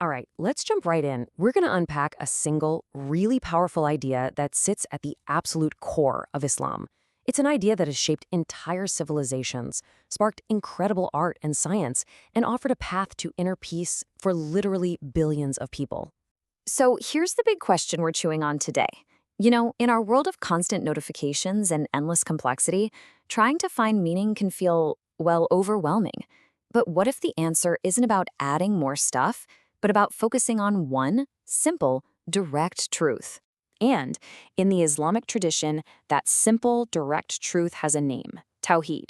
All right, let's jump right in. We're going to unpack a single, really powerful idea that sits at the absolute core of Islam. It's an idea that has shaped entire civilizations, sparked incredible art and science, and offered a path to inner peace for literally billions of people. So here's the big question we're chewing on today. In our world of constant notifications and endless complexity, trying to find meaning can feel, well, overwhelming. But what if the answer isn't about adding more stuff, but about focusing on one simple, direct truth? And in the Islamic tradition, that simple, direct truth has a name: Tawhid.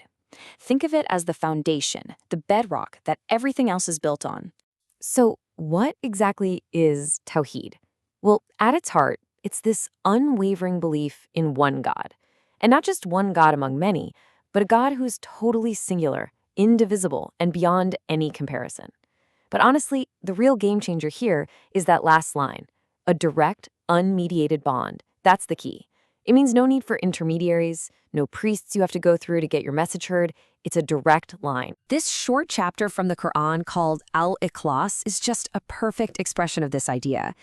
Think of it as the foundation, the bedrock that everything else is built on. So, what exactly is Tawhid? Well, at its heart, it's this unwavering belief in one God. And not just one God among many, but a God who's totally singular, indivisible, and beyond any comparison. But honestly, the real game changer here is that last line: a direct, unmediated bond. That's the key. It means no need for intermediaries, no priests you have to go through to get your message heard. It's a direct line. This short chapter from the Quran called Al-Ikhlas is just a perfect expression of this idea.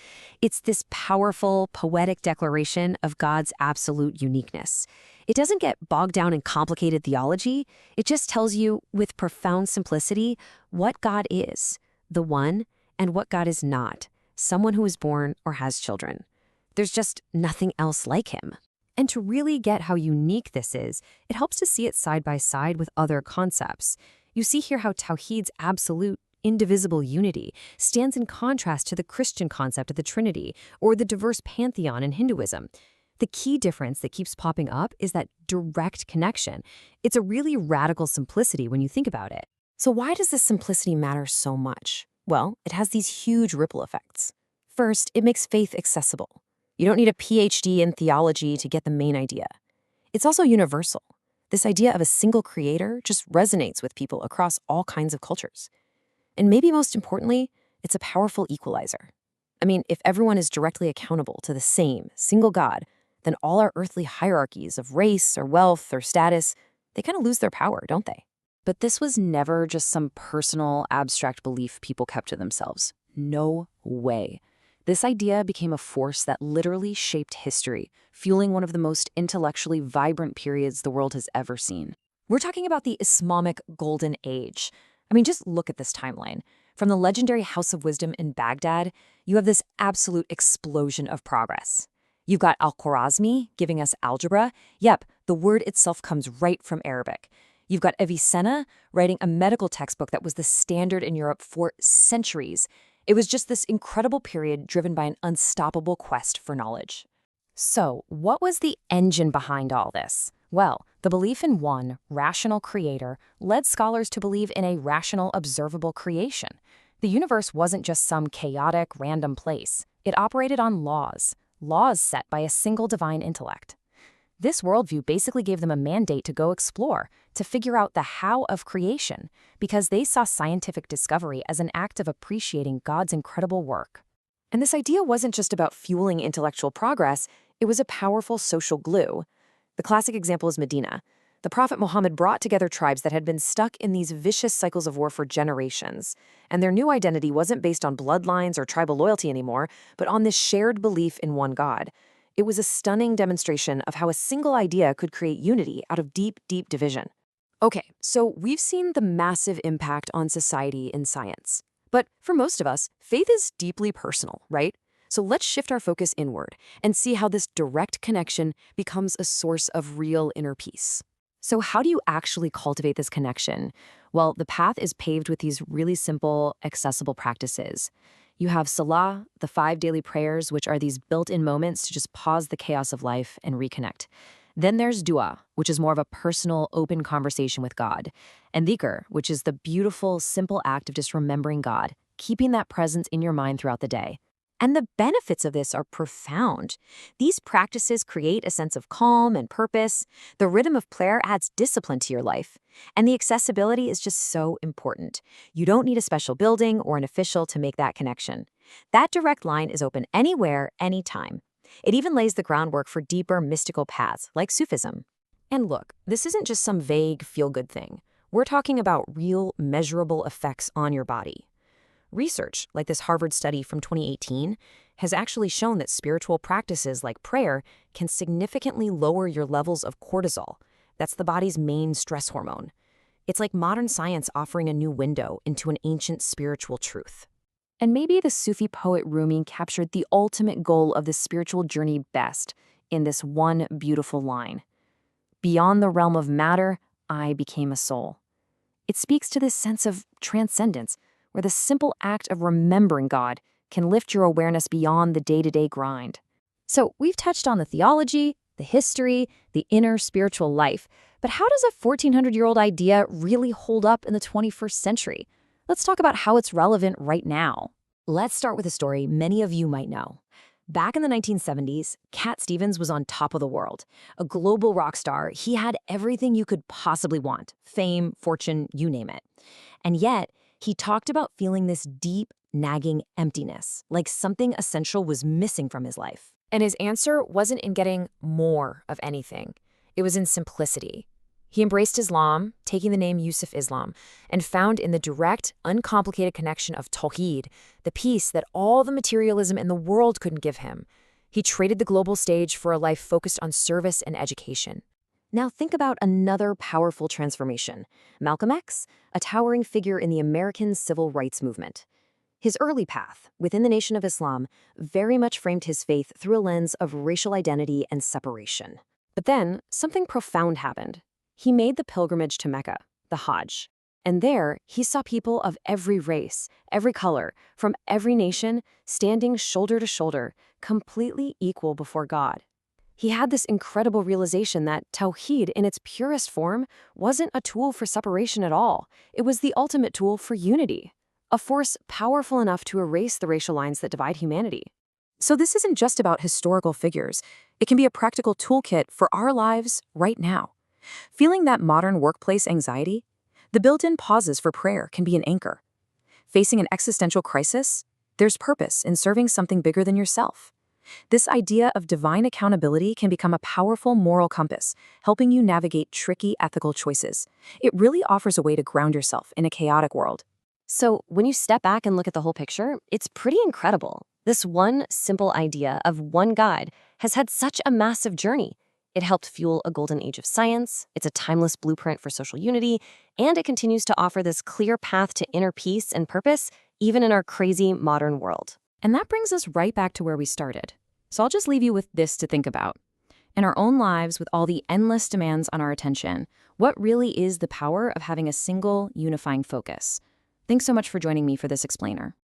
It's this powerful, poetic declaration of God's absolute uniqueness. It doesn't get bogged down in complicated theology. It just tells you, with profound simplicity, what God is, the one, and what God is not, someone who is born or has children. There's just nothing else like him. And to really get how unique this is, it helps to see it side by side with other concepts. You see here how Tawhid's absolute, indivisible unity stands in contrast to the Christian concept of the Trinity or the diverse pantheon in Hinduism. The key difference that keeps popping up is that direct connection. It's a really radical simplicity when you think about it. So why does this simplicity matter so much? Well, it has these huge ripple effects. First, it makes faith accessible. You don't need a PhD in theology to get the main idea. It's also universal. This idea of a single creator just resonates with people across all kinds of cultures. And maybe most importantly, it's a powerful equalizer. I mean, if everyone is directly accountable to the same single God, then all our earthly hierarchies of race or wealth or status, they kind of lose their power, don't they? But this was never just some personal, abstract belief people kept to themselves. No way. This idea became a force that literally shaped history, fueling one of the most intellectually vibrant periods the world has ever seen. We're talking about the Islamic Golden Age. I mean, just look at this timeline. From the legendary House of Wisdom in Baghdad, you have this absolute explosion of progress. You've got Al-Khwarizmi giving us algebra. Yep, the word itself comes right from Arabic. You've got Avicenna writing a medical textbook that was the standard in Europe for centuries. It was just this incredible period driven by an unstoppable quest for knowledge. So, what was the engine behind all this? Well, the belief in one rational creator led scholars to believe in a rational, observable creation. The universe wasn't just some chaotic, random place. It operated on laws set by a single divine intellect. This worldview basically gave them a mandate to go explore, to figure out the how of creation, because they saw scientific discovery as an act of appreciating God's incredible work. And this idea wasn't just about fueling intellectual progress, it was a powerful social glue. The classic example is Medina. The Prophet Muhammad brought together tribes that had been stuck in these vicious cycles of war for generations, and their new identity wasn't based on bloodlines or tribal loyalty anymore, but on this shared belief in one God. It was a stunning demonstration of how a single idea could create unity out of deep, deep division. Okay, so we've seen the massive impact on society in science. But for most of us, faith is deeply personal, right? So let's shift our focus inward and see how this direct connection becomes a source of real inner peace. So how do you actually cultivate this connection? Well, the path is paved with these really simple, accessible practices. You have Salah, the 5 daily prayers, which are these built-in moments to just pause the chaos of life and reconnect. Then there's Dua, which is more of a personal, open conversation with God. And Dhikr, which is the beautiful, simple act of just remembering God, keeping that presence in your mind throughout the day. And the benefits of this are profound. These practices create a sense of calm and purpose. The rhythm of prayer adds discipline to your life. And the accessibility is just so important. You don't need a special building or an official to make that connection. That direct line is open anywhere, anytime. It even lays the groundwork for deeper mystical paths, like Sufism. And look, this isn't just some vague, feel-good thing. We're talking about real, measurable effects on your body. Research, like this Harvard study from 2018, has actually shown that spiritual practices like prayer can significantly lower your levels of cortisol. That's the body's main stress hormone. It's like modern science offering a new window into an ancient spiritual truth. And maybe the Sufi poet Rumi captured the ultimate goal of this spiritual journey best in this one beautiful line. Beyond the realm of matter, I became a soul. It speaks to this sense of transcendence, where the simple act of remembering God can lift your awareness beyond the day-to-day grind. So we've touched on the theology, the history, the inner spiritual life, but how does a 1400-year-old idea really hold up in the 21st century? Let's talk about how it's relevant right now. Let's start with a story many of you might know. Back in the 1970s, Cat Stevens was on top of the world. A global rock star, he had everything you could possibly want. Fame, fortune, you name it. And yet, he talked about feeling this deep, nagging emptiness, like something essential was missing from his life. And his answer wasn't in getting more of anything. It was in simplicity. He embraced Islam, taking the name Yusuf Islam, and found in the direct, uncomplicated connection of Tawhid, the peace that all the materialism in the world couldn't give him. He traded the global stage for a life focused on service and education. Now think about another powerful transformation. Malcolm X, a towering figure in the American civil rights movement. His early path, within the Nation of Islam, very much framed his faith through a lens of racial identity and separation. But then, something profound happened. He made the pilgrimage to Mecca, the Hajj. And there, he saw people of every race, every color, from every nation, standing shoulder to shoulder, completely equal before God. He had this incredible realization that Tawhid, in its purest form, wasn't a tool for separation at all. It was the ultimate tool for unity, a force powerful enough to erase the racial lines that divide humanity. So this isn't just about historical figures. It can be a practical toolkit for our lives right now. Feeling that modern workplace anxiety? The built-in pauses for prayer can be an anchor. Facing an existential crisis? There's purpose in serving something bigger than yourself. This idea of divine accountability can become a powerful moral compass, helping you navigate tricky ethical choices. It really offers a way to ground yourself in a chaotic world. So when you step back and look at the whole picture, it's pretty incredible. This one simple idea of one God has had such a massive journey. It helped fuel a golden age of science, it's a timeless blueprint for social unity, and it continues to offer this clear path to inner peace and purpose, even in our crazy modern world. And that brings us right back to where we started. So I'll just leave you with this to think about. In our own lives, with all the endless demands on our attention, what really is the power of having a single, unifying focus? Thanks so much for joining me for this explainer.